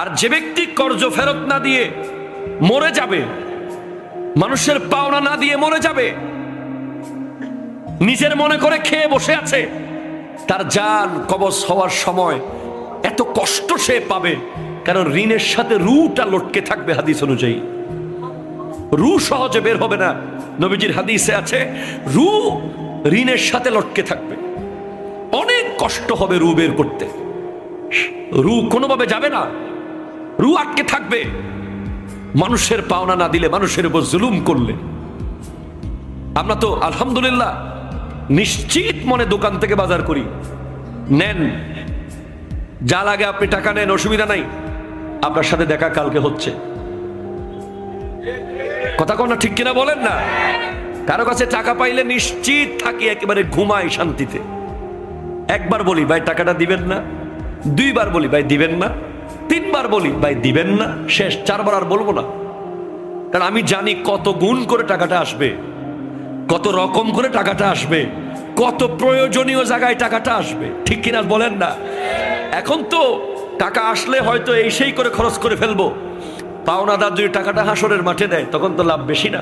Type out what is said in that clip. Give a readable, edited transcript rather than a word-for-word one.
আর যে ব্যক্তি কর্জ ফেরত না দিয়ে মরে যাবে, মানুষের পাওনা না দিয়ে মরে যাবে, নিজের মনে করে খেয়ে বসে আছে, তার জান কবজ হওয়ার সময় এত কষ্ট সে পাবে, কারণ ঋণের সাথে রুটা লটকে থাকবে। হাদিস অনুযায়ী রু সহজে বের হবে না। নবীজির হাদিসে আছে রু ঋণের সাথে লটকে থাকবে, অনেক কষ্ট হবে রু বের করতে। রু কোনোভাবে যাবে না, রু আটকে থাকবে মানুষের পাওনা না দিলে, মানুষের উপর জুলুম করলে। আমরা তো আলহামদুলিল্লাহ নিশ্চিত মনে দোকান থেকে বাজার করি, নেন যা লাগে আপনি টাকা নেন, অসুবিধা নাই, আপনার সাথে দেখা কালকে হচ্ছে। কথা কোন ঠিক কিনা বলেন না? কারো কাছে টাকা পাইলে নিশ্চিত থাকি একেবারে ঘুমাই শান্তিতে। একবার বলি ভাই টাকাটা দিবেন না, দুইবার বলি ভাই দিবেন না, তিনবার বলি ভাই দিবেন না, শেষ চারবার আর বলবো না। কারণ আমি জানি কত গুণ করে টাকাটা আসবে, কত রকম করে টাকাটা আসবে, কত প্রয়োজনীয় জায়গায় টাকাটা আসবে। ঠিক কিনা বলেন না? এখন তো টাকা আসলে হয়তো এই সেই করে খরচ করে ফেলবো, পাওনাদার যদি টাকাটা হাসরের মাঠে দেয় তখন তো লাভ বেশি না?